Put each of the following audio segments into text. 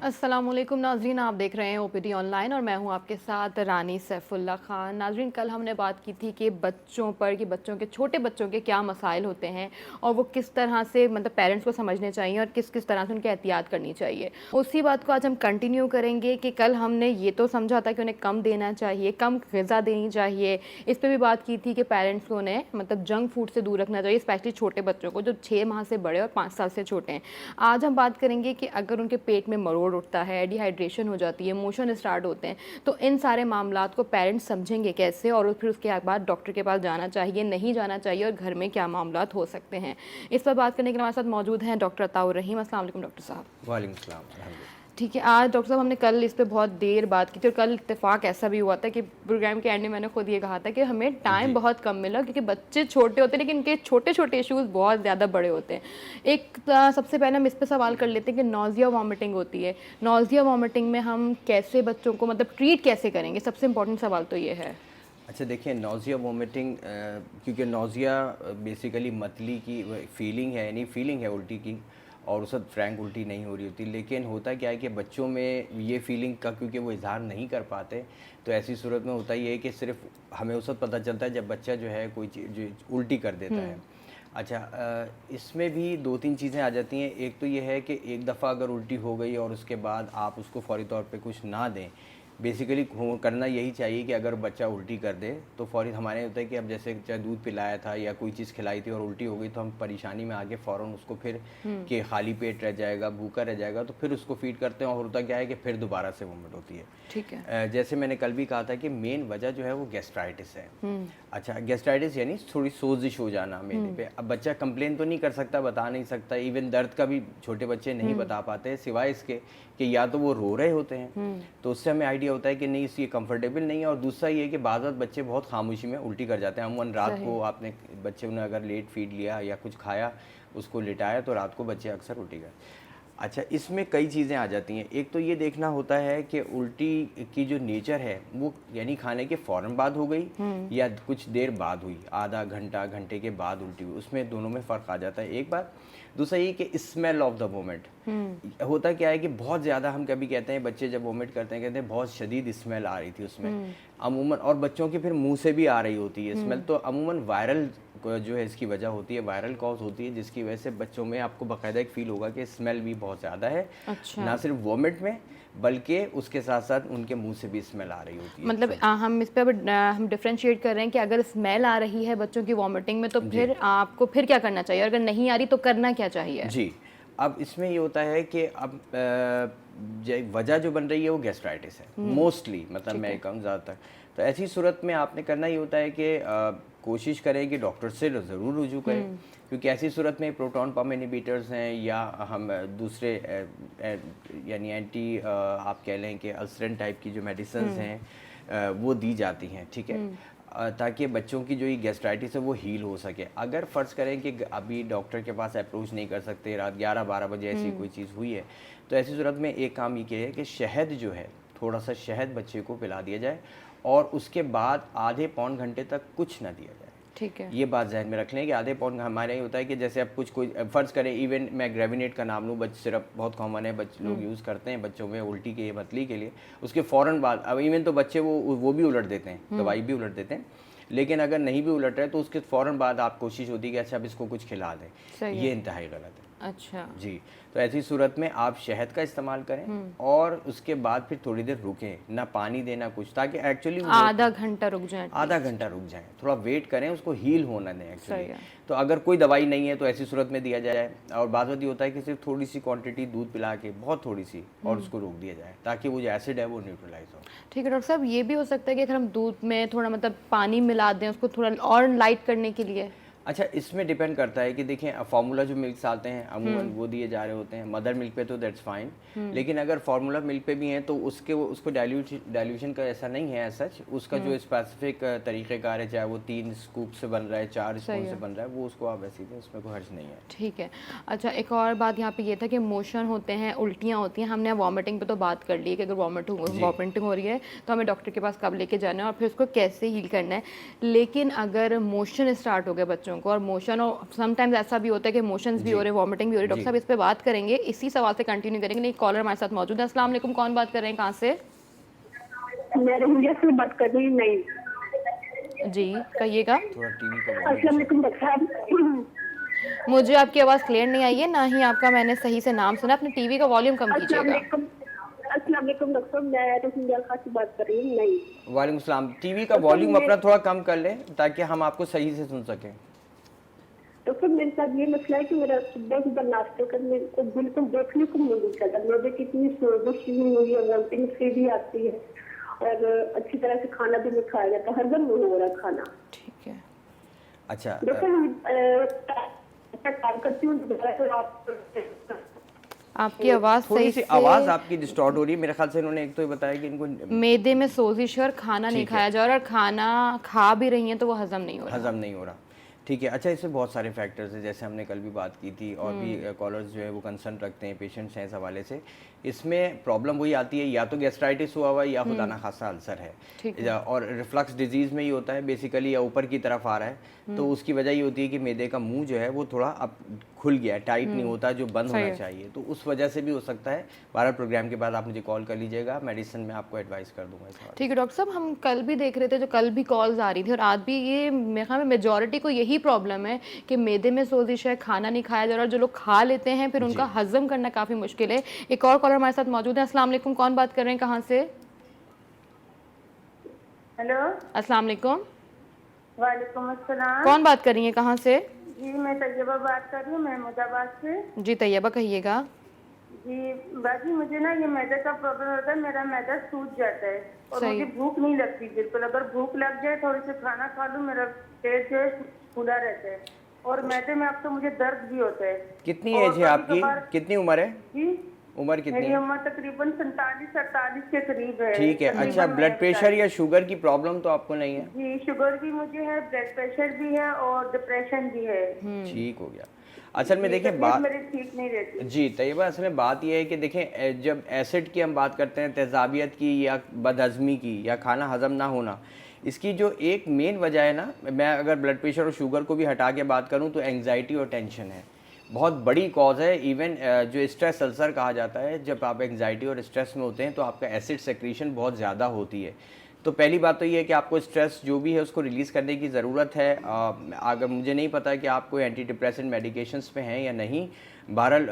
अस्सलाम वालेकुम नाजरीन, आप देख रहे हैं ओपीडी ऑनलाइन और मैं हूं आपके साथ रानी सैफुल्ला खान। नाजरीन, कल हमने बात की थी कि बच्चों पर, कि बच्चों के, छोटे बच्चों के क्या मसाइल होते हैं और वो किस तरह से मतलब पेरेंट्स को समझने चाहिए और किस किस तरह से उनकी एहतियात करनी चाहिए। उसी बात को आज हम कंटिन्यू करेंगे कि कल हमने ये तो समझा था कि उन्हें कम देना चाहिए, कम ग़िज़ा देनी चाहिए। इस पर भी बात की थी कि पेरेंट्स को उन्हें मतलब जंक फूड से दूर रखना चाहिए, स्पेशली छोटे बच्चों को जो 6 माह से बड़े और 5 साल से छोटे हैं। आज हम बात करेंगे कि अगर उनके पेट में मरोड़ उठता है, डिहाइड्रेशन हो जाती है, मोशन स्टार्ट होते हैं, तो इन सारे मामलात को पेरेंट्स समझेंगे कैसे और फिर उसके बाद डॉक्टर के पास जाना चाहिए, नहीं जाना चाहिए और घर में क्या मामलात हो सकते हैं। इस पर बात करने के लिए हमारे साथ मौजूद हैं डॉक्टर अताउर रहीम। अस्सलाम वालेकुम डॉक्टर साहब। वालेकुम सलाम। अल्हम्दुलिल्लाह। ठीक है, आज डॉक्टर साहब हमने कल इस पे बहुत देर बात की थी और कल इत्तेफाक ऐसा भी हुआ था कि प्रोग्राम के एंड में मैंने खुद ये कहा था कि हमें टाइम बहुत कम मिला क्योंकि बच्चे छोटे होते हैं लेकिन इनके छोटे छोटे इश्यूज बहुत ज़्यादा बड़े होते हैं। सबसे पहले हम इस पे सवाल कर लेते हैं कि नौजिया वॉमिटिंग होती है, नौजिया वॉमिटिंग में हम कैसे बच्चों को मतलब ट्रीट कैसे करेंगे, सबसे इंपॉर्टेंट सवाल तो ये है। अच्छा देखिए, नौजिया वोमिटिंग, क्योंकि नौजिया बेसिकली मतली की फीलिंग है, यानी फीलिंग है उल्टी की, और उस वक्त फ्रैंक उल्टी नहीं हो रही होती। लेकिन होता क्या है कि बच्चों में ये फीलिंग का क्योंकि वो इजहार नहीं कर पाते, तो ऐसी सूरत में होता ये है कि सिर्फ हमें उस वक्त पता चलता है जब बच्चा जो है कोई चीज़ उल्टी कर देता है। अच्छा, इसमें भी दो तीन चीज़ें आ जाती हैं। एक तो ये है कि एक दफ़ा अगर उल्टी हो गई और उसके बाद आप उसको फौरी तौर पे कुछ ना दें। बेसिकली करना यही चाहिए कि अगर बच्चा उल्टी कर दे तो फ़ौरी हमारे होता है कि अब जैसे चाहे दूध पिलाया था या कोई चीज़ खिलाई थी और उल्टी हो गई, तो हम परेशानी में आके फ़ौरन उसको फिर कि खाली पेट रह जाएगा, भूखा रह जाएगा, तो फिर उसको फीड करते हैं और होता क्या है कि फिर दोबारा से वोमिट होती है। ठीक है। जैसे मैंने कल भी कहा था कि मेन वजह जो है वो गैस्ट्राइटिस है। अच्छा, गैस्ट्राइटिस यानी थोड़ी सोजिश हो जाना मेले पे। अब बच्चा कंप्लेन तो नहीं कर सकता, बता नहीं सकता, इवन दर्द का भी छोटे बच्चे नहीं बता पाते, सिवाय इसके कि या तो वो रो रहे होते हैं, तो उससे हमें आइडिया होता है कि नहीं ये कंफर्टेबल नहीं है। और दूसरा ये कि बाद बच्चे बहुत खामोशी में उल्टी कर जाते हैं। अमूमन रात को आपने बच्चे ने अगर लेट फीड लिया या कुछ खाया, उसको लिटाया, तो रात को बच्चे अक्सर उल्टी कर। अच्छा, इसमें कई चीज़ें आ जाती हैं। एक तो ये देखना होता है कि उल्टी की जो नेचर है वो यानी खाने के फ़ौरन बाद हो गई या कुछ देर बाद हुई, आधा घंटा घंटे के बाद उल्टी हुई, उसमें दोनों में फ़र्क आ जाता है। एक बात। दूसरा ये कि स्मेल ऑफ द वोमिट होता क्या है कि बहुत ज़्यादा हम कभी कहते हैं बच्चे जब वोमिट करते हैं कहते हैं बहुत शदीद स्मेल आ रही थी उसमें अमूमन, और बच्चों के फिर मुंह से भी आ रही होती है स्मेल, तो अमूमन वायरल जो है इसकी वजह होती है, वायरल कॉज होती है, जिसकी वजह से बच्चों में आपको बाकायदा एक फील होगा कि स्मेल भी बहुत ज़्यादा है। अच्छा। ना सिर्फ वोमिट में बल्कि उसके साथ साथ उनके मुंह से भी स्मेल आ रही होती है। मतलब हम इस पे अब हम डिफरेंशिएट कर रहे हैं कि अगर स्मेल आ रही है बच्चों की वॉमिटिंग में तो फिर आपको फिर क्या करना चाहिए, अगर नहीं आ रही तो करना क्या चाहिए? जी, अब इसमें ये होता है कि अब वजह जो बन रही है वो गैस्ट्राइटिस है मोस्टली, मतलब मैं कहूँ ज़्यादातर। तो ऐसी सूरत में आपने करना ये होता है कि कोशिश करें कि डॉक्टर से ज़रूर रुजू करें, क्योंकि ऐसी सूरत में प्रोटॉन पम्प इनहिबिटर्स हैं या हम दूसरे यानी एंटी आप कह लें कि अल्सरेंट टाइप की जो मेडिसिन हैं वो दी जाती हैं, ठीक है, ताकि बच्चों की जो ये गैस्ट्राइटिस है वो हील हो सके। अगर फ़र्ज़ करें कि अभी डॉक्टर के पास अप्रोच नहीं कर सकते, रात 11-12 बजे ऐसी कोई चीज़ हुई है, तो ऐसी सूरत में एक काम ये किया है कि शहद जो है, थोड़ा सा शहद बच्चे को पिला दिया जाए और उसके बाद आधे पौन घंटे तक कुछ ना दिया जाए। ठीक है। ये बात जहन में रख लें कि आधे पौन हमारे यहाँ होता है कि जैसे अब कुछ कोई फ़र्ज़ करें, इवन मैं ग्रेविनेट का नाम लूँ, सिरप बहुत कॉमन है, बच्चे लोग यूज़ करते हैं बच्चों में उल्टी के मतली के लिए। उसके फ़ौरन बाद अब इवन तो बच्चे वो भी उलट देते हैं, दवाई भी उलट देते हैं, लेकिन अगर नहीं भी उलट रहे तो उसके फ़ौरन बाद आप कोशिश होती है कि अच्छा अब इसको कुछ खिला दें। ये इंतहाई गलत है। अच्छा जी, तो ऐसी सूरत में आप शहद का इस्तेमाल करें और उसके बाद फिर थोड़ी देर रुकें, ना पानी देना कुछ, ताकि एक्चुअली आधा घंटा रुक जाए, आधा घंटा रुक जाएं, थोड़ा वेट करें, उसको हील होना दें एक्चुअली। तो अगर कोई दवाई नहीं है तो ऐसी सूरत में दिया जाए, और बाद में ये होता है कि सिर्फ थोड़ी सी क्वांटिटी दूध पिला के, बहुत थोड़ी सी, और उसको रोक दिया जाए ताकि वो जो एसिड है वो न्यूट्रलाइज हो। ठीक है डॉक्टर साहब, ये भी हो सकता है कि अगर हम दूध में थोड़ा मतलब पानी मिला दें उसको थोड़ा और लाइट करने के लिए। अच्छा, इसमें डिपेंड करता है कि देखें फार्मूला जो मिल्क आते हैं अमूमन वो दिए जा रहे होते हैं, मदर मिल्क पे तो दैट्स फाइन, लेकिन अगर फार्मूला मिल्क पे भी हैं तो उसको डाइल्यूशन का ऐसा नहीं है सच, उसका जो स्पेसिफिक तरीक़ेकार है, चाहे वो 3 स्कूप से बन रहा है, 4 स्पून से बन रहा है, वो उसको आप वैसे दें, उसमें कोई हर्ज नहीं है। ठीक है। अच्छा, एक और बात यहाँ पे ये था कि मोशन होते हैं, उल्टियाँ होती हैं, हमने वॉमिटिंग पे तो बात कर ली है कि अगर वॉमिटिंग हो रही है तो हमें डॉक्टर के पास कब लेके जाना है और फिर उसको कैसे हील करना है, लेकिन अगर मोशन स्टार्ट हो गया बच्चों बच्चों को, और मोशन और समटाइम्स ऐसा भी होता है कि मोशंस भी हो रहे हैं, वॉमिटिंग भी हो रही है। डॉक्टर जी। साहब इस पे बात करेंगे, इसी सवाल से कंटिन्यू करेंगे। नहीं, कॉलर हमारे साथ मौजूद है। अस्सलाम वालेकुम, कौन बात कर रहे हैं, कहाँ से? मैं रोहिंग्या से बात कर रही हूँ। नहीं, जी कहिएगा। थोड़ा टीवी का अस्सलाम वॉल्यूम वालेकुम डॉक्टर साहब। मुझे आपकी आवाज़ क्लियर नहीं आई है, ना ही आपका मैंने सही से नाम सुना। अपने टीवी का वॉल्यूम कम अस्सलाम कीजिएगा। वालेकुम। अस्सलाम वालेकुम डॉक्टर साहब, मैं रोहिंग्या खान से बात कर रही हूँ। नहीं, वालेकुम सलाम। टीवी का तो वॉल्यूम मैं- अपना थोड़ा कम कर लें ताकि हम आपको सही से सुन सकें। डॉक्टर मेरे साथ ये मसला है कि मेरा सुबह सुबह नाश्ते करने को बिल्कुल देखने को नहीं मिलता। मुझे कितनी सोजिश हुई है, वोमिटिंग से भी आती है और अच्छी तरह से खाना भी नहीं खाया जाता, हजम नहीं हो रहा खाना। ठीक है। अच्छा डॉक्टर काम करती हूँ दोबारा तो आप आपकी आवाज़ थोड़ी सही सी से, आवाज़ आपकी डिस्टॉर्ट हो रही है। मेरे ख्याल से इन्होंने एक तो ये बताया कि इनको मैदे में सोजिश है और खाना नहीं ठीक है। खाया जा रहा, और खाना खा भी रही हैं तो वो हजम नहीं हो रहा। हजम नहीं हो रहा। ठीक है। अच्छा, इसमें बहुत सारे फैक्टर्स हैं, जैसे हमने कल भी बात की थी और भी कॉलर्स जो है वो कंसर्न रखते हैं, पेशेंट्स हैं इस हवाले से। इसमें प्रॉब्लम वही आती है, या तो गैस्ट्राइटिस हुआ हुआ है या खुदा ना खासा अल्सर ठीक है, और रिफ्लक्स डिजीज़ में ही होता है बेसिकली, या ऊपर की तरफ आ रहा है तो उसकी वजह ये होती है कि मैदे का मुंह जो है वो थोड़ा अब खुल गया है, टाइट नहीं होता जो बंद सही होना है। चाहिए, तो उस वजह से भी हो सकता है। 12 प्रोग्राम के बाद आप मुझे कॉल कर लीजिएगा, मेडिसिन में आपको एडवाइस कर दूंगा इस बारे में। ठीक है डॉक्टर साहब, हम कल भी देख रहे थे, जो कल भी कॉल्स आ रही थी और आज भी, ये मेरे ख्याल में मेजॉरिटी को यही प्रॉब्लम है कि मैदे में सोजिश है, खाना नहीं खाया जा रहा, और जो लोग खा लेते हैं फिर उनका हजम करना काफ़ी मुश्किल है। एक और कॉलर हमारे साथ मौजूद है। अस्सलाम वालेकुम, कौन बात कर रहे हैं, कहाँ से? हेलो, अस्सलाम वालेकुम, वालेकुम अस्सलाम। कौन बात कर रही हैं, कहाँ से? जी मैं तैयबा बात कर रही हूँ महमूदाबाद से। जी तैयबा, कहिएगा। जी बाजी, मुझे ना ये मैदे का प्रॉब्लम होता है, मेरा मैदा सूज जाता है और सही। मुझे भूख नहीं लगती बिल्कुल। अगर भूख लग जाए, थोड़ी सी खाना खा लूँ, मेरा पेट जो है फूला रहता है और मैदे में अब तो मुझे दर्द भी होता है। कितनी और एज है आपकी? कभी-कभार- कितनी उम्र है? जी उम्र कितनी मेरी है? उम्र तकरीबन 47-48 के करीब है। ठीक है। अच्छा, तकरीबन ब्लड मैं प्रेशर या शुगर की प्रॉब्लम तो आपको नहीं है? जी शुगर भी मुझे है, ब्लड प्रेशर भी है और डिप्रेशन भी है। ठीक हो गया। असल में देखें तबीयत बात, मेरी ठीक नहीं रहती। जी तैयबा, असल में बात यह है कि देखें, जब एसिड की हम बात करते हैं, तेज़ाबियत की या बदहज़मी की या खाना हज़म ना होना, इसकी जो एक मेन वजह है ना, मैं अगर ब्लड प्रेशर और शुगर को भी हटा के बात करूं तो एंग्जाइटी और टेंशन है, बहुत बड़ी कॉज है। इवन जो स्ट्रेस अल्सर कहा जाता है, जब आप एंग्जाइटी और स्ट्रेस में होते हैं तो आपका एसिड सेक्रीशन बहुत ज़्यादा होती है। तो पहली बात तो ये है कि आपको स्ट्रेस जो भी है उसको रिलीज़ करने की ज़रूरत है। अगर मुझे नहीं पता है कि आप कोई एंटी डिप्रेसेंट मेडिकेशंस पे हैं या नहीं, बहरहाल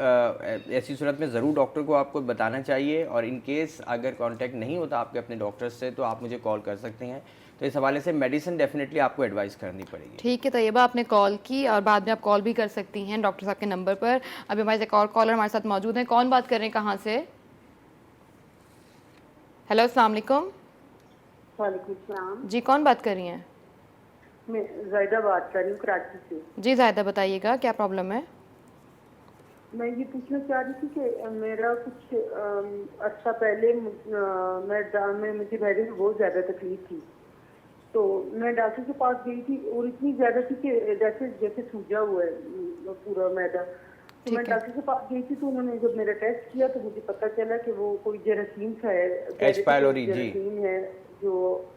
ऐसी सूरत में ज़रूर डॉक्टर को आपको बताना चाहिए, और इन केस अगर कांटेक्ट नहीं होता आपके अपने डॉक्टर से तो आप मुझे कॉल कर सकते हैं। तो इस हवाले से मेडिसिन डेफिनेटली आपको एडवाइस करनी पड़ेगी। ठीक है तैयबा, आपने कॉल की और बाद में आप कॉल भी कर सकती हैं डॉक्टर साहब के नंबर पर। अभी हमारे एक और कॉलर हमारे साथ मौजूद हैं। कौन बात कर रहे हैं, कहाँ से? हेलो, अस्सलाम वालेकुम। वालेकुम सलाम। जी कौन बात कर रही हैं? मैं जायदा बात कर रही हूँ कराची से। जी जायदा, बताइएगा क्या प्रॉब्लम है? मैं ये पूछना चाह रही थी कि मेरा कुछ अच्छा पहले मुझे मैदे में बहुत ज़्यादा तकलीफ थी, तो मैं डॉक्टर के पास गई थी और इतनी ज़्यादा थी कि जैसे जैसे सूजा हुआ है पूरा मैदा। तो मैं ठीक है। डॉक्टर के पास गई थी, तो उन्होंने जब मेरा टेस्ट किया तो मुझे पता चला कि वो कोई जेरासीम सा है, एच पायलोरी, जी। जेरासीम है जो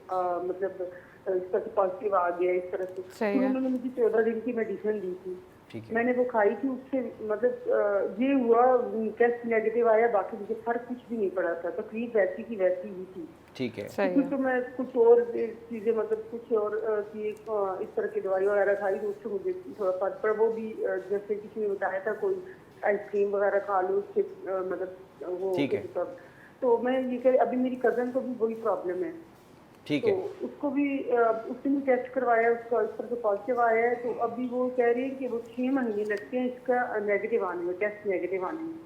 मतलब इस तरह से पॉजिटिव आ गया इस तरह से। सही तो है। उन्होंने मुझे 14 दिन की मेडिसिन दी थी, ठीक है। मैंने वो खाई थी, उससे मतलब ये हुआ टेस्ट नेगेटिव आया, बाकी मुझे फर्क कुछ भी नहीं पड़ा था, तकलीफ वैसी की वैसी ही थी। ठीक है। सही है। तो मैं कुछ और चीजें मतलब कुछ और की इस तरह की दवाई वगैरह खाई तो उससे मुझे थोड़ा फर्क पड़ा। वो भी जैसे किसी ने बताया था कोई आइसक्रीम वगैरह खा लो उससे मतलब वो ठीक है। तो मैं ये कह अभी मेरी कजन को भी वही प्रॉब्लम है, ठीक तो है। उसको भी उसने भी टेस्ट करवाया, उसका इस तरह से पॉजिटिव आया है, तो अभी वो कह रही है कि वो 6 महीने लगते हैं इसका नेगेटिव आने में, टेस्ट नेगेटिव आने में। तो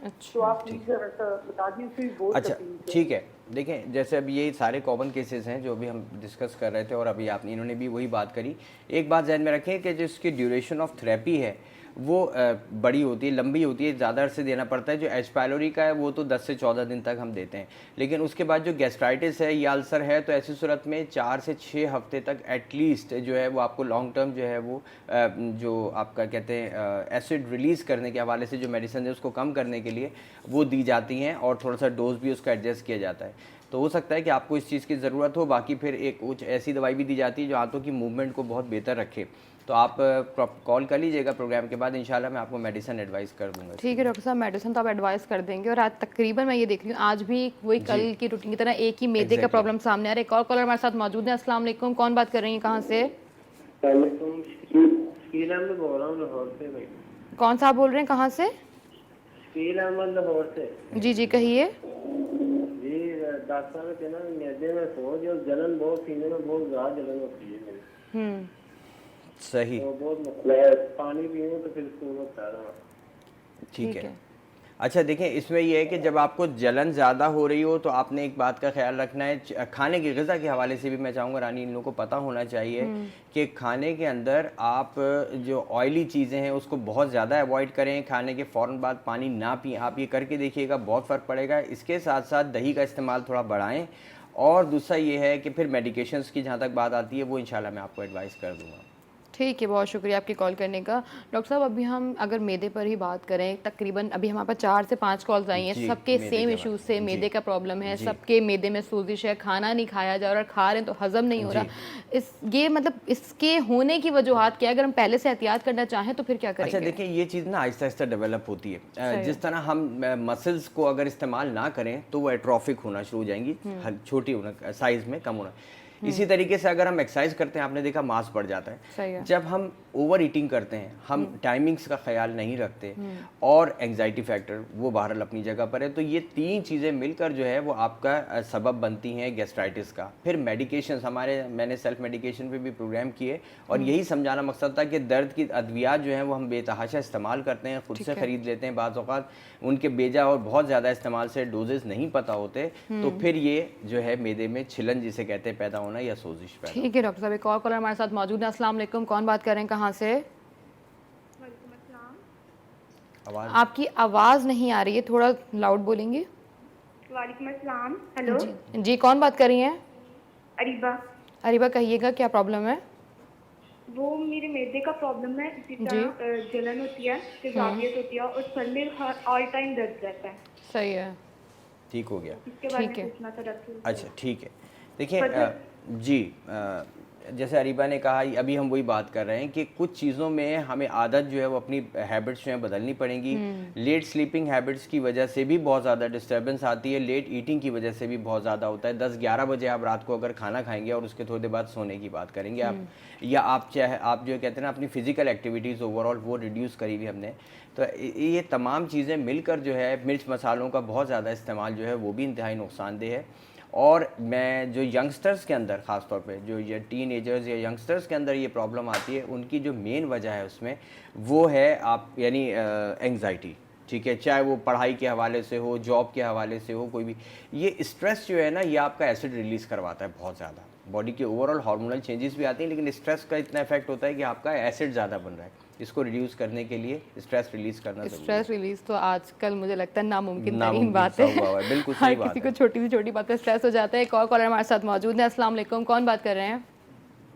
अच्छा आप प्लीज जरा सा बता दीजिए, उससे भी बहुत अच्छा, तकलीफ है। ठीक है। देखें, जैसे अभी ये सारे कॉमन केसेस हैं जो अभी हम डिस्कस कर रहे थे, और अभी आपने इन्होंने भी वही बात करी। एक बात ध्यान में रखें कि जो इसकी ड्यूरेशन ऑफ थेरेपी है वो बड़ी होती है, लंबी होती है, ज़्यादा अरसे देना पड़ता है। जो एच पायलोरी का है वो तो 10 से 14 दिन तक हम देते हैं, लेकिन उसके बाद जो गैस्ट्राइटिस है या अल्सर है तो ऐसी सूरत में 4 से 6 हफ्ते तक एटलीस्ट जो है वो आपको लॉन्ग टर्म जो है वो जो आपका कहते हैं एसिड रिलीज़ करने के हवाले से जो मेडिसिन है उसको कम करने के लिए वो दी जाती हैं, और थोड़ा सा डोज भी उसका एडजस्ट किया जाता है। तो हो सकता है कि आपको इस चीज़ की ज़रूरत हो। बाकी फिर एक कुछ ऐसी दवाई भी दी जाती है जो आंतों की मूवमेंट को बहुत बेहतर रखे। तो आप कॉल कर लीजिएगा प्रोग्राम के बाद, इंशाल्लाह मैं आपको मेडिसिन एडवाइस कर दूंगा। ठीक है डॉक्टर साहब, मेडिसिन तो आप एडवाइस कर देंगे। और आज तकरीबन मैं ये देख रही हूँ आज भी वही कल की रूटीन की तरह एक ही मैदे का प्रॉब्लम सामने आ रहा है। एक और कॉलर हमारे साथ मौजूद है। अस्सलाम वालेकुम, कौन बात कर रही हैं, कहाँ से? शकील अहमद बोल रहा हूँ लाहौर से भाई। कौन सा आप बोल रहे हैं, कहाँ से? शकील अहमद लाहौर से। जी जी कहिए। जी डॉक्टर साहब कहना मैदे में सोज और जलन बहुत, सीने में बहुत ज़्यादा जलन होती है मेरी। सही, तो बहुत मसला है, पानी पीऊँ तो फिर खून होता है। ठीक है। अच्छा देखें, इसमें यह है कि जब आपको जलन ज़्यादा हो रही हो तो आपने एक बात का ख्याल रखना है, खाने की ग़िज़ा के हवाले से भी मैं चाहूँगा रानी इन लोगों को पता होना चाहिए कि खाने के अंदर आप जो ऑयली चीज़ें हैं उसको बहुत ज़्यादा अवॉइड करें। खाने के फ़ौरन बाद पानी ना पिएं, आप ये करके देखिएगा, बहुत फ़र्क पड़ेगा। इसके साथ साथ दही का इस्तेमाल थोड़ा बढ़ाएँ। और दूसरा ये है कि फिर मेडिकेशंस की जहाँ तक बात आती है वो इंशाल्लाह मैं आपको एडवाइस कर दूँगा। ठीक है, बहुत शुक्रिया आपकी कॉल करने का। डॉक्टर साहब अभी हम अगर मैदे पर ही बात करें, तकरीबन अभी हमारे पास 4 से 5 कॉल्स आई हैं, जी, सबके मैदे सेम के इश्यूज बारे से में। मैदे जी। का प्रॉब्लम है, जी। सबके मैदे में सोजिश है, खाना नहीं खाया जा रहा और खा रहे हैं तो हजम नहीं हो रहा। ये मतलब इसके होने की वजूहत क्या है? अगर हम पहले से एहतियात करना चाहें तो फिर क्या करेंगे? अच्छा देखिए, ये चीज़ ना आहिस्ता आहिस्ता डेवलप होती है। जिस तरह हम मसल्स को अगर इस्तेमाल ना करें तो वो एट्रोफिक होना शुरू हो जाएंगी, छोटी होना, साइज में कम होना। इसी तरीके से अगर हम एक्सरसाइज करते हैं, आपने देखा मांस बढ़ जाता सही है। है। जब हम ओवर ईटिंग करते हैं, हम टाइमिंग्स का ख्याल नहीं रखते और एंजाइटी फैक्टर वो बहरहाल अपनी जगह पर है, तो ये 3 चीज़ें मिलकर जो है वो आपका सबब बनती हैं गैस्ट्राइटिस का। फिर मेडिकेशन, मैंने सेल्फ मेडिकेशन पे भी प्रोग्राम किए और यही समझाना मकसद था कि दर्द की अद्वियात जो हैं वो हम बेतहाशा इस्तेमाल करते हैं, खुद से ख़रीद लेते हैं, बाज़ औक़ात उनके बेजा और बहुत ज़्यादा इस्तेमाल से डोजेज़ नहीं पता होते, तो फिर ये जो है मैदे में छिलन जिसे कहते हैं पैदा होना या सोजिश पैदा। ठीक है डॉक्टर साहब, एक और कॉलर हमारे साथ मौजूद है। अस्सलाम वालेकुम, कौन बात कर रहे हैं, कहाँ से? आवाज़ आपकी आवाज़ नहीं आ रही है, थोड़ा लाउड बोलेंगे? वालेकुम अस्सलाम। हेलो जी कौन बात कर रही हैं? अरीबा। अरीबा कहिएगा क्या प्रॉब्लम है? वो मेरे मैदे का प्रॉब्लम है, इसी तरह जलन होती है, तेजाबियत होती है और सर में ऑल टाइम दर्द रहता है। सही है, ठीक हो गया। इसके बारे ठीक है। में पूछना था डॉक्टर। अच्छा ठीक है। देखिए जी, जैसे अरीबा ने कहा, अभी हम वही बात कर रहे हैं कि कुछ चीज़ों में हमें आदत जो है वो अपनी हैबिट्स जो है बदलनी पड़ेंगी। लेट स्लीपिंग हैबिट्स की वजह से भी बहुत ज़्यादा डिस्टर्बेंस आती है, लेट ईटिंग की वजह से भी बहुत ज़्यादा होता है। 10-11 बजे आप रात को अगर खाना खाएंगे और उसके थोड़ी देर बाद सोने की बात करेंगे आप, या आप चाहे आप जो कहते हैं ना अपनी फ़िज़िकल एक्टिविटीज़ ओवरऑल वो रिड्यूस करी हुई हमने, तो ये तमाम चीज़ें मिलकर जो है मिर्च मसालों का बहुत ज़्यादा इस्तेमाल जो है वो भी इंतहाई नुकसानदेह है। और मैं जो यंगस्टर्स के अंदर ख़ास तौर पे जो ये टीनेजर्स या यंगस्टर्स के अंदर ये प्रॉब्लम आती है, उनकी जो मेन वजह है उसमें वो है आप यानी एंग्जाइटी। ठीक है, चाहे वो पढ़ाई के हवाले से हो, जॉब के हवाले से हो, कोई भी ये स्ट्रेस जो है ना ये आपका एसिड रिलीज़ करवाता है बहुत ज़्यादा। बॉडी के ओवरऑल हार्मोनल चेंजेस भी आती हैं, लेकिन स्ट्रेस का इतना इफेक्ट होता है कि आपका एसिड ज़्यादा बन रहा है। इसको रिड्यूस करने के लिए स्ट्रेस रिलीज़ करना ज़रूरी है। स्ट्रेस रिलीज तो आजकल मुझे लगता है नामुमकिन तरीन नामुमकिन बात सा है। हुआ है, बिल्कुल हर सही बात किसी है। को छोटी से छोटी बात पे स्ट्रेस हो जाता है। एक और कॉलर हमारे साथ मौजूद है। अस्सलाम वालेकुम, कौन बात कर रहे हैं?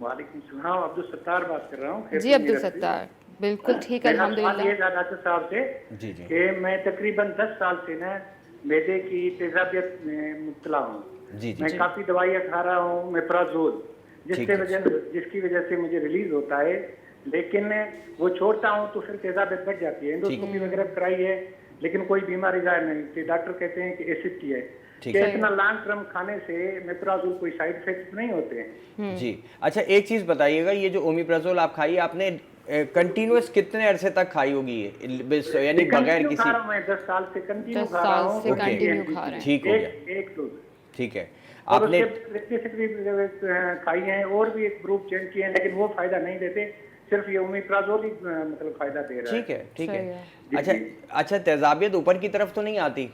वालेकुम सलाम, अब्दुल सत्तार बात कर रहा हूँ। जी अब्दुल सत्तार, बिल्कुल ठीक है अल्हम्दुलिल्लाह। ये डॉक्टर साहब से जी जी कि मैं तकरीबन 10 साल से ना मैदे की तेजाबियत में मुब्तला हूँ। जी जी मैं काफी दवाइयाँ खा रहा हूँ, मेप्राजोल, जिसकी वजह से मुझे रिलीज होता है, लेकिन वो छोड़ता हूँ तो फिर तेजाबियत बढ़ जाती है। एंडोस्कोपी वगैरह कराई है लेकिन कोई बीमारी जाहिर नहीं थी। डॉक्टर कहते हैं कि एसिडिटी है। ठीक कि है। इतना लॉन्ग टर्म खाने से मेप्राजोल कोई साइड इफेक्ट नहीं होते हैं? जी अच्छा, एक चीज़ बताइएगा, ये जो ओमिप्राजोल आप खाइए, आपने कंटिन्यूअस कितने अरसे तक खाई होगी ये, यानी बगैर कंटिन्यू किसी? खा रहा हूं, मैं 10 साल से कंटिन्यू 10 खा रहा साल हूँ। से ओके। कंटिन्यू खा रहे हैं। ठीक हो गया, एक डोज। ठीक है। और आपने उसके खाई हैं और भी एक ग्रुप चेंज किए हैं, लेकिन वो फायदा नहीं देते, सिर्फ ये ओमिप्राजोल ही मतलब फायदा दे रहा है। ठीक है, ठीक सही है। है। अच्छा अच्छा, तेजाबियत ऊपर की तरफ तो नहीं आती?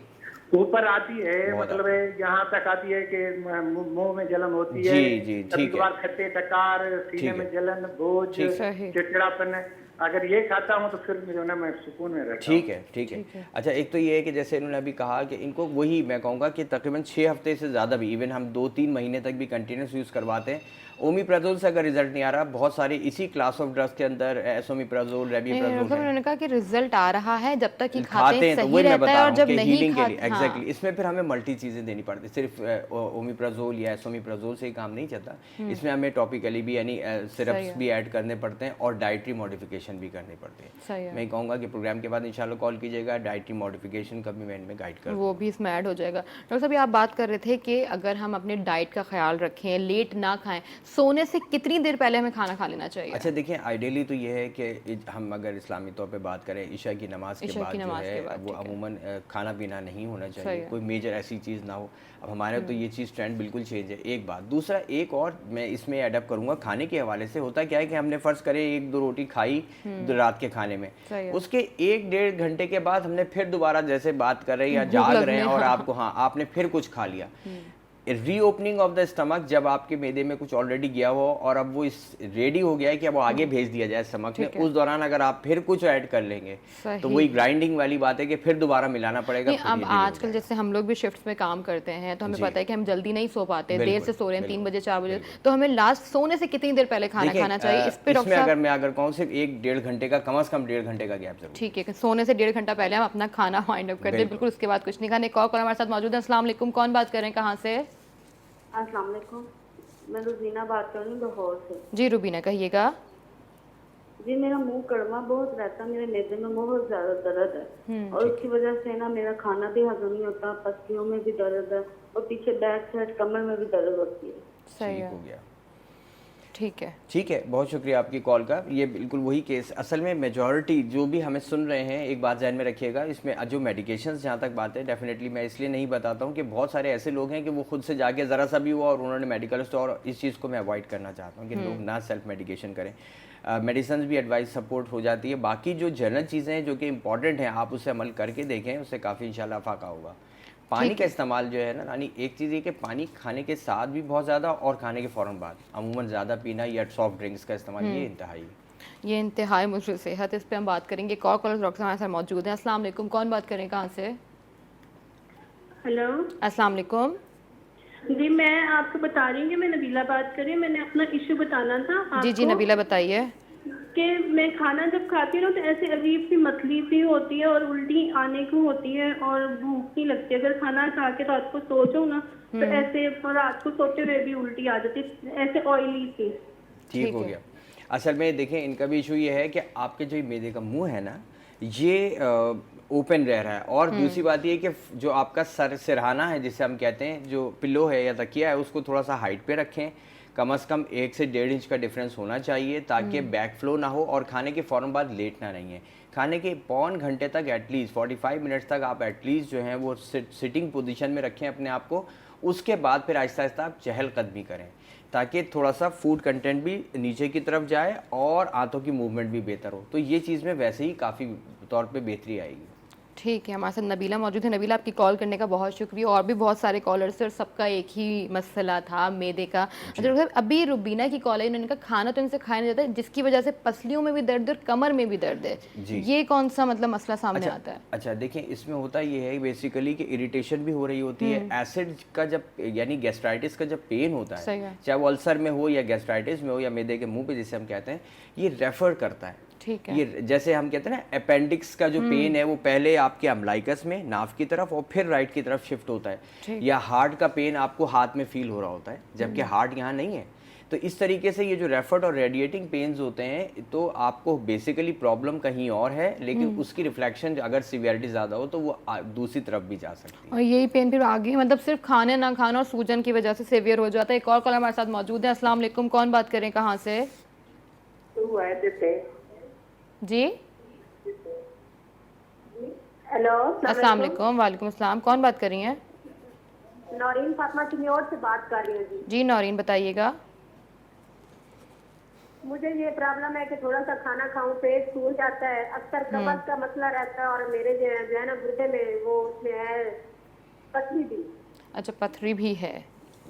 ऊपर आती है, बहुत मतलब यहाँ तक आती है कि मुंह में जलन होती है। जी, जी, कभी ठीक है। कभार खट्टे डकार, सीने ठीक है। में जलन, बोझ, सही। चिड़चिड़ापन, अगर ये खाता हूँ तो फिर जो ना मैं सुकून में रहता हूँ। ठीक है, ठीक है। अच्छा, एक तो ये है कि जैसे इन्होंने अभी कहा कि इनको वही मैं कहूँगा कि तकरीबन 6 हफ्ते से ज़्यादा भी, इवन हम 2-3 महीने तक भी कंटिन्यूस यूज़ करवाते हैं। ओमिप्राज़ोल से अगर रिजल्ट नहीं आ रहा, बहुत सारे इसी क्लास ऑफ ड्रग्स के अंदर एसोमिप्राज़ोल, रेबिप्राज़ोल मतलब है। उन्होंने कहा कि रिजल्ट आ रहा है जब तक कि खाते हैं तो सही वही मैं रहता बता है, रहा और हूँ जब कि नहीं हीलिंग के लिए हाँ। एग्जैक्टली इसमें फिर हमें मल्टी चीज़ें देनी पड़ती, सिर्फ ओमिप्राज़ोल या एसोमिप्राज़ोल से ही काम नहीं चलता। इसमें हमें टॉपिकली भी यानी सिरप्स भी ऐड करने पड़ते हैं और डाइटरी मॉडिफिकेशन भी करनी पड़ती है। सही है। मैं कहूँगा कि प्रोग्राम के बाद इंशाल्लाह कॉल कीजिएगा, डाइटरी मॉडिफिकेशन का भी मैं इनमें गाइड कर वो भी इसमें ऐड हो जाएगा। डॉक्टर साहब, ये आप बात कर रहे थे कि अगर हम अपने डाइट का ख्याल रखें, लेट ना खाएं, सोने से कितनी देर पहले हमें खाना खा लेना चाहिए? अच्छा देखिए, आइडियली तो ये है कि हम अगर इस्लामी तौर पे बात करें, इशा की नमाज के बाद जो है वो अमूमन खाना पीना नहीं होना चाहिए, कोई मेजर ऐसी चीज़ ना हो। अब हमारे तो ये चीज़ ट्रेंड बिल्कुल चेंज है, एक बात। दूसरा, एक और मैं इसमें एडअप करूँगा खाने के हवाले से। होता क्या है कि हमने फ़र्ज़ करें 1-2 रोटी खाई रात के खाने में, उसके 1-1.5 घंटे के बाद हमने फिर दोबारा जैसे बात कर रहे हैं या जाग रहे हैं और आपको आपने फिर कुछ खा लिया। रीओपनिंग ऑफ द स्टमक, जब आपके मैदे में कुछ ऑलरेडी गया हो और अब वो इस रेडी हो गया है कि अब वो आगे भेज दिया जाए स्टमक में, उस दौरान अगर आप फिर कुछ ऐड कर लेंगे तो वही ग्राइंडिंग वाली बात है कि फिर दोबारा मिलाना पड़ेगा। अब आजकल जैसे हम लोग भी शिफ्ट्स में काम करते हैं तो हमें पता है कि हम जल्दी नहीं सो पाते, देर से सो रहे हैं, 3 बजे 4 बजे, तो हमें लास्ट सोने से कितनी देर पहले खाना खाना चाहिए? इस पे डॉक्टर अगर मैं अगर कहूँ सिर्फ 1-1.5 घंटे का, कम से कम 1.5 घंटे का गैप जरूर। ठीक है, सोने से 1.5 घंटा पहले हम अपना खाना वाइंड अप कर दें, बिल्कुल उसके बाद कुछ नहीं खाने। एक और कॉल हमारे साथ मौजूद है। अस्सलाम वालेकुम, कौन बात कर रहे हैं, कहाँ से? अस्सलाम वालेकुम, मैं रुबीना बात कर रही हूँ लाहौर से। जी रुबीना, कहिएगा। जी, मेरा मुंह कड़वा बहुत रहता है, मेरे मैदे में बहुत ज्यादा दर्द है और उसकी वजह से ना मेरा खाना भी हजम नहीं होता, पसलियों में भी दर्द है और पीछे बैक साइड कमर में भी दर्द होती है। सही ठीक है, हो गया। ठीक है, ठीक है, बहुत शुक्रिया आपकी कॉल का। ये बिल्कुल वही केस, असल में मेजॉरिटी जो भी हमें सुन रहे हैं, एक बात ध्यान में रखिएगा, इसमें जो मेडिकेशंस जहाँ तक बात है, डेफिनेटली मैं इसलिए नहीं बताता हूँ कि बहुत सारे ऐसे लोग हैं कि वो खुद से जाके ज़रा सा भी हुआ और उन्होंने मेडिकल स्टोर, इस चीज़ को मैं अवॉइड करना चाहता हूँ कि लोग ना सेल्फ मेडिकेशन करें। मेडिसिन भी एडवाइस सपोर्ट हो जाती है। बाकी जो जनरल चीज़ें हैं जो कि इंपॉर्टेंट हैं, आप उसे अमल करके देखें, उससे काफ़ी इंशाल्लाह फाका होगा। पानी का इस्तेमाल जो है ना, यानी एक चीज़ ये कि पानी खाने के साथ भी बहुत ज़्यादा और खाने के फ़ौरन बाद अमूमन ज़्यादा पीना या सॉफ्ट ड्रिंक्स का इस्तेमाल, ये इंतहाई मुश्किल सेहत। इस पे हम बात करेंगे। एक और कॉलर डॉक्टर हमारे साथ मौजूद हैं। अस्सलाम वालेकुम, कौन बात करें, कहाँ से? हेलो, अस्सलाम वालेकुम। जी मैं आपको बता रही हूँ कि मैं नबीला बात कर रही हूँ। मैंने अपना इशू बताना था आपको। जी नबीला बताइए। कि मैं खाना जब खाती हूँ तो ऐसे अजीब सी मतली सी होती है और उल्टी आने को होती है और भूख नहीं लगती। अगर खाना खा के रात को सो जाऊँ ना तो ऐसे रात को सोते हुए भी उल्टी आ जाती है, ऐसे ऑयली सी। ठीक हो गया। असल में देखें, इनका भी इशू ये है कि आपके जो मैदे का मुंह है ना, ये ओपन रह रहा है। और दूसरी बात ये कि जो आपका सिरहाना है, जिसे हम कहते हैं, जो पिलो है या तकिया है, उसको थोड़ा सा हाइट पे रखें। कम से कम 1 से 1.5 इंच का डिफरेंस होना चाहिए ताकि बैक फ्लो ना हो और खाने के फ़ौरन बाद लेटना नहीं है। खाने के पौन घंटे तक एटलीस्ट 45 मिनट्स तक आप एटलीस्ट जो है वो सिटिंग पोजीशन में रखें अपने आप को। उसके बाद फिर आहिस्ता आहिस्ता आप चहलकदमी करें ताकि थोड़ा सा फूड कंटेंट भी नीचे की तरफ जाए और आंतों की मूवमेंट भी बेहतर हो। तो ये चीज़ में वैसे ही काफ़ी तौर पे बेहतरी आएगी। ठीक है, हमारे साथ नबीला मौजूद है। नबीला, आपकी कॉल करने का बहुत शुक्रिया। और भी बहुत सारे कॉलर्स थे और सबका एक ही मसला था, मैदे का। अच्छा, अभी रुबीना की कॉल है, उन्होंने कहा खाना तो इनसे खाया नहीं जाता है, जिसकी वजह से पसलियों में भी दर्द और कमर में भी दर्द है। ये कौन सा मतलब मसला सामने आता है? अच्छा देखिए, इसमें होता ये है बेसिकली कि इरिटेशन भी हो रही होती है। एसिड का जब यानी गैस्ट्राइटिस का जब पेन होता है, चाहे वो अल्सर में हो या गैस्ट्राइटिस में हो या मैदे के मुंह पे जिसे हम कहते हैं, ये रेफर करता है। ठीक है। ये जैसे हम कहते हैं ना, अपेंडिक्स का जो पेन है वो पहले आपके अम्लाइकस में नाभ की तरफ और फिर राइट की तरफ शिफ्ट होता है। या हार्ट का पेन आपको हाथ में फील हो रहा होता है जबकि हार्ट यहाँ नहीं है। तो इस तरीके से ये जो रेफर्ड और रेडिएटिंग पेन्स होते हैं, तो आपको बेसिकली प्रॉब्लम कहीं और है, लेकिन उसकी रिफ्लेक्शन अगर सीवियरिटी ज़्यादा हो तो वो दूसरी तरफ भी जा सकती है। और यही पेन फिर आगे मतलब सिर्फ खाने ना खाना और सूजन की वजह से सीवियर हो जाता है। एक और कॉल हमारे साथ मौजूद है। अस्सलाम वालेकुम, कौन बात करें, कहाँ से? जी हेलो, अस्सलाम वालेकुम। वालेकुम अस्सलाम, कौन बात कर रही हैं? नौरीन फातिमा चिन्योर से बात कर रही हूँ। जी नौरीन, बताइएगा। मुझे ये प्रॉब्लम है कि थोड़ा सा खाना खाऊं पेट फूल जाता है, अक्सर कब्ज का मसला रहता है और मेरे जो है ना गुर्दे में वो उसमें है पथरी भी। अच्छा, पथरी भी है?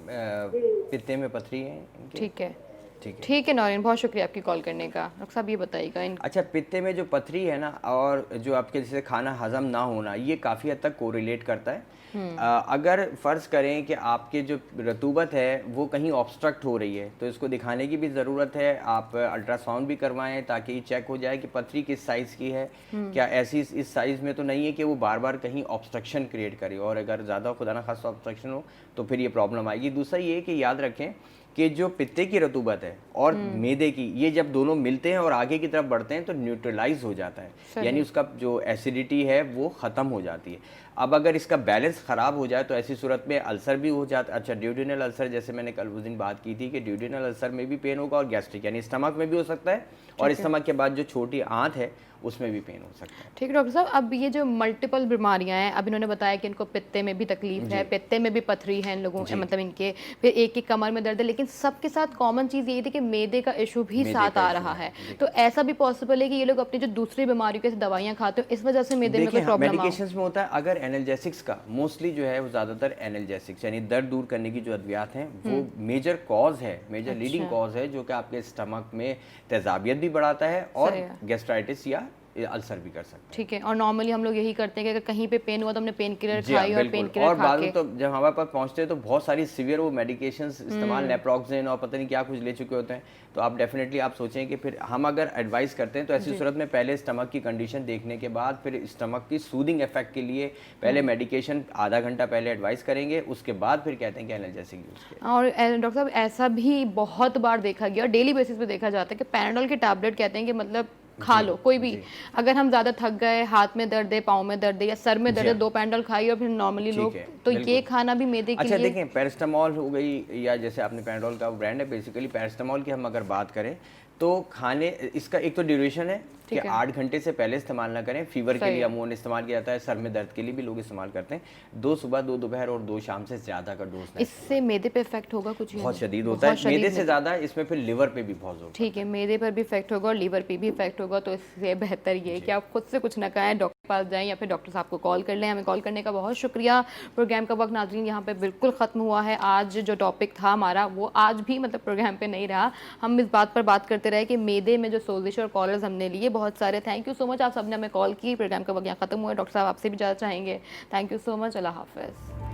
पित्ते में पथरी है इनके? ठीक है। ठीक है नौरीन, बहुत शुक्रिया आपकी कॉल करने का। डॉक्टर साहब ये बताइएगा इन अच्छा, पित्ते में जो पथरी है ना, और जो आपके जैसे खाना हजम ना होना, ये काफ़ी हद तक कोरिलेट करता है। अगर फ़र्ज़ करें कि आपके जो रतूबत है वो कहीं ऑब्स्ट्रक्ट हो रही है, तो इसको दिखाने की भी ज़रूरत है। आप अल्ट्रासाउंड भी करवाएं ताकि चेक हो जाए कि पथरी किस साइज़ की है, क्या ऐसी इस साइज़ में तो नहीं है कि वो बार बार कहीं ऑब्स्ट्रक्शन क्रिएट करे, और अगर ज़्यादा खुदा न खास्ता ऑब्स्ट्रक्शन हो तो फिर ये प्रॉब्लम आएगी। दूसरा ये कि याद रखें कि जो पित्ते की रतूबत है और मैदे की, ये जब दोनों मिलते हैं और आगे की तरफ बढ़ते हैं तो न्यूट्रलाइज हो जाता है, यानी उसका जो एसिडिटी है वो ख़त्म हो जाती है। अब अगर इसका बैलेंस ख़राब हो जाए तो ऐसी सूरत में अल्सर भी हो जाता है। अच्छा, ड्यूडेनल अल्सर, जैसे मैंने कल उस दिन बात की थी कि ड्यूडेनल अल्सर में भी पेन होगा, और गैस्ट्रिक यानी स्टमक में भी हो सकता है, और स्टमक के बाद जो छोटी आंत है उसमें भी पेन हो सकता है। ठीक है डॉक्टर साहब, अब ये जो मल्टीपल बीमारियां हैं, अब इन्होंने बताया कि इनको पित्ते में भी तकलीफ है, पित्ते में भी पथरी है इन लोगों, मतलब इनके, फिर एक की कमर में दर्द है, लेकिन सबके साथ कॉमन चीज़ यही थी कि मैदे का इशू भी साथ आ रहा है। तो ऐसा भी पॉसिबल है कि ये लोग अपनी जो दूसरी बीमारियों की दवाइयाँ खाते हो, इस वजह से मैदे में कोई प्रॉब्लम आ? मेडिकेशंस में होता है, अगर एनाल्जेसिक्स का मोस्टली जो है वो ज़्यादातर एनाल्जेसिक्स यानी दर्द दूर करने की जो अद्वियात हैं वो मेजर कॉज है, मेजर लीडिंग कॉज है, जो कि आपके स्टमक में तेजाबियत भी बढ़ाता है और गैस्ट्राइटिस या अल्सर भी कर सकते हैं। ठीक है, और नॉर्मली हम लोग यही करते हैं कि अगर कहीं पे पेन हुआ तो हमने पेन किलर जी हाँ, खाई और पेन किलर और खा बाद के, में तो जब हमारे पास पहुंचते हैं तो बहुत सारी सीवियर वो मेडिकेशंस इस्तेमाल, नेप्रोक्सेन और पता नहीं क्या कुछ ले चुके होते हैं। तो आप डेफिनेटली आप सोचें कि फिर हम अगर एडवाइस करते हैं तो ऐसी सूरत में पहले स्टमक की कंडीशन देखने के बाद फिर स्टमक की सूदिंग इफेक्ट के लिए पहले मेडिकेशन आधा घंटा पहले एडवाइस करेंगे, उसके बाद फिर कहते हैं कि एनाल्जेसिक यूज़ करें। और डॉक्टर साहब ऐसा भी बहुत बार देखा गया और डेली बेसिस पे देखा जाता है कि पैराडोल के टैबलेट कहते हैं कि मतलब खा लो कोई भी, अगर हम ज़्यादा थक गए, हाथ में दर्द है, पाँव में दर्द है या सर में दर्द है, 2 पैराडोल खाइए और फिर नॉर्मली लोग, तो ये खाना भी मैदे के अच्छा लिए। देखें, पैरास्टामॉल हो गई, या जैसे आपने पैराडोल का ब्रांड है, बेसिकली पैरास्टामॉल की हम अगर बात करें तो खाने, इसका एक तो ड्यूरेशन है कि 8 घंटे से पहले इस्तेमाल ना करें। फीवर के लिए अमूमन इस्तेमाल किया जाता है, सर में दर्द के लिए भी लोग इस्तेमाल करते हैं। 2 सुबह, 2 दोपहर और 2 शाम से ज़्यादा का डोज। इससे मैदे पे इफेक्ट होगा कुछ? बहुत शदीद होता है, मैदे से ज़्यादा इसमें फिर लिवर पे भी बहुत जोर। ठीक है, मैदे पर भी इफेक्ट होगा और लीवर पे भी इफेक्ट होगा, तो इससे बेहतर ये है कि आप खुद से कुछ ना कहें, डॉक्टर के पास जाएं या फिर डॉक्टर साहब को कॉल कर लें। हमें कॉल करने का बहुत शुक्रिया। प्रोग्राम का वक्त नाज़रीन यहाँ पे बिल्कुल ख़त्म हुआ है। आज जो टॉपिक था हमारा वो आज भी मतलब प्रोग्राम पे नहीं रहा। हम इस बात पर बात करते रहे कि मैदे में जो सोजिश और कॉलर्स हमने लिए बहुत सारे, थैंक यू सो मच, आप सबने हमें कॉल की। प्रोग्राम का वक्त यहाँ ख़त्म हुआ है। डॉक्टर साहब आपसे भी ज़्यादा चाहेंगे। थैंक यू सो मच, अल्लाह हाफ़िज़।